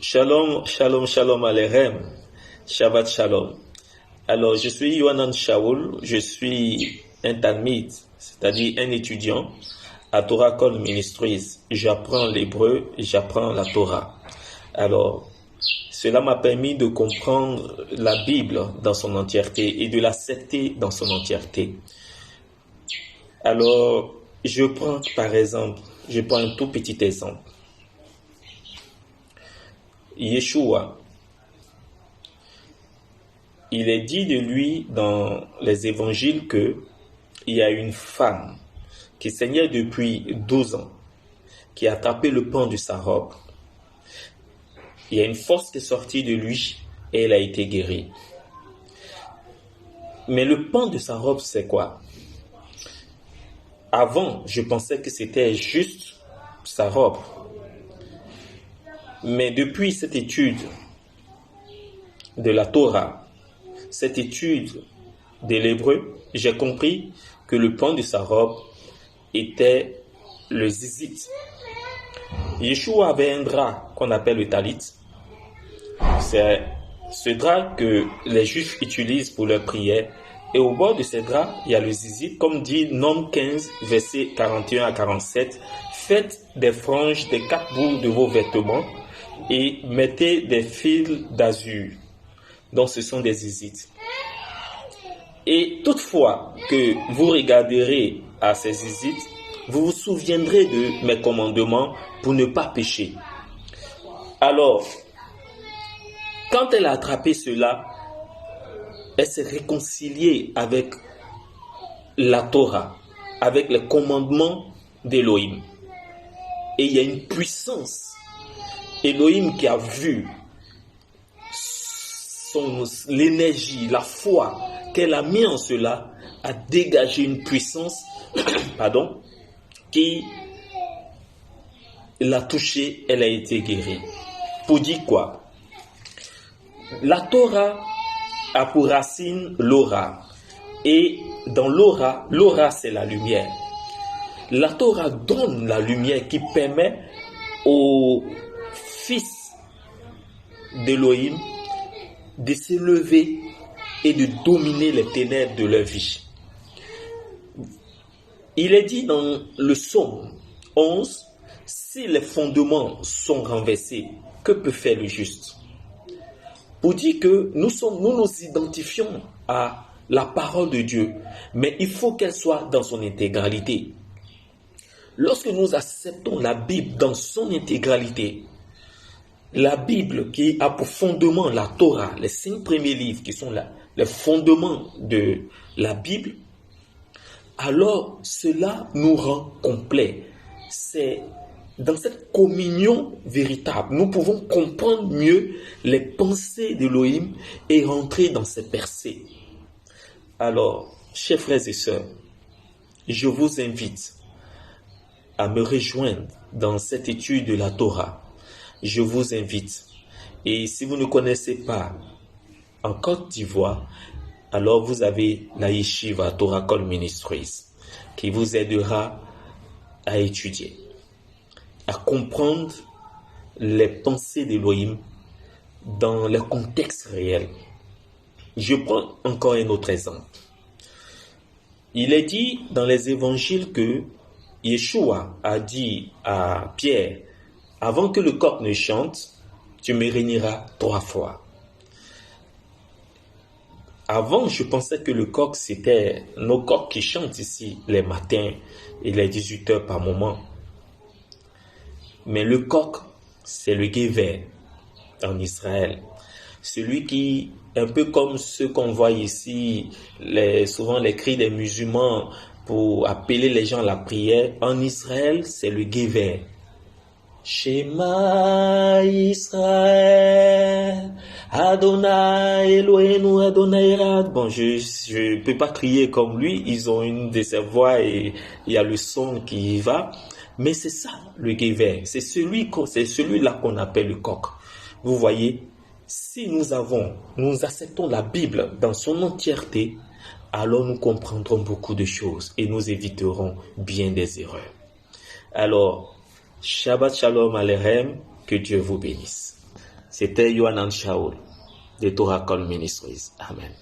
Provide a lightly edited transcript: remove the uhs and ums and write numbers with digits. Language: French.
Shalom, shalom, shalom Alechem. Shabbat shalom. Alors, je suis Yohanan Shaul, je suis un talmide, c'est-à-dire un étudiant à Torah Call Ministries. J'apprends l'hébreu, j'apprends la Torah. Alors, cela m'a permis de comprendre la Bible dans son entièreté et de l'accepter dans son entièreté. Alors, je prends un tout petit exemple. Yeshua, il est dit de lui dans les évangiles que il y a une femme qui saignait depuis 12 ans, qui a attrapé le pan de sa robe. Il y a une force qui est sortie de lui et elle a été guérie. Mais le pan de sa robe, c'est quoi? Avant, je pensais que c'était juste sa robe. Mais depuis cette étude de la Torah, cette étude de l'hébreu, j'ai compris que le pan de sa robe était le zizit. Yeshua avait un drap qu'on appelle le talit. C'est ce drap que les Juifs utilisent pour leur prière. Et au bord de ce drap, il y a le zizit, comme dit Nom 15, versets 41 à 47. Faites des franges des 4 bouts de vos vêtements et mettez des fils d'azur. Donc ce sont des zizit. Et toutefois que vous regarderez à ces zizit, vous vous souviendrez de mes commandements pour ne pas pécher. Alors, quand elle a attrapé cela, elle s'est réconciliée avec la Torah, avec les commandements d'Élohim. Et il y a une puissance. Élohim qui a vu l'énergie, la foi qu'elle a mis en cela, a dégagé une puissance qui l'a touchée, elle a été guérie. Pour dire quoi? La Torah a pour racine l'aura. Et dans l'aura c'est la lumière. La Torah donne la lumière qui permet aux fils d'Élohim de s'élever et de dominer les ténèbres de leur vie. Il est dit dans le psaume 11, si les fondements sont renversés, que peut faire le juste? Pour dire que nous nous identifions à la parole de Dieu, mais il faut qu'elle soit dans son intégralité. Lorsque nous acceptons la Bible dans son intégralité, la Bible qui a pour fondement la Torah, les 5 premiers livres qui sont les fondements de la Bible, alors cela nous rend complets. C'est dans cette communion véritable, nous pouvons comprendre mieux les pensées d'Élohim et rentrer dans ses percées. Alors, chers frères et sœurs, je vous invite à me rejoindre dans cette étude de la Torah. Je vous invite. Et si vous ne connaissez pas en Côte d'Ivoire, alors vous avez la Yeshiva Torah Call Ministries qui vous aidera à étudier, à comprendre les pensées d'Élohim dans le contexte réel. Je prends encore un autre exemple. Il est dit dans les évangiles que Yeshua a dit à Pierre, avant que le coq ne chante, tu me réuniras 3 fois. Avant, je pensais que le coq, c'était nos coqs qui chantent ici les matins et les 18 heures par moment. Mais le coq, c'est le Gever en Israël. Celui qui, un peu comme ceux qu'on voit ici, souvent les cris des musulmans pour appeler les gens à la prière, en Israël, c'est le Gever. Shema Israël, Adonai Elohenu, Adonai Erad. Bon, je peux pas crier comme lui, ils ont une de ses voix et il y a le son qui y va. Mais c'est ça, le Gever. C'est celui-là qu'on appelle le coq. Vous voyez, si nous acceptons la Bible dans son entièreté, alors nous comprendrons beaucoup de choses et nous éviterons bien des erreurs. Alors, Shabbat Shalom Alechem, que Dieu vous bénisse. C'était Yohanan Shaul de Torah Call Ministries. Amen.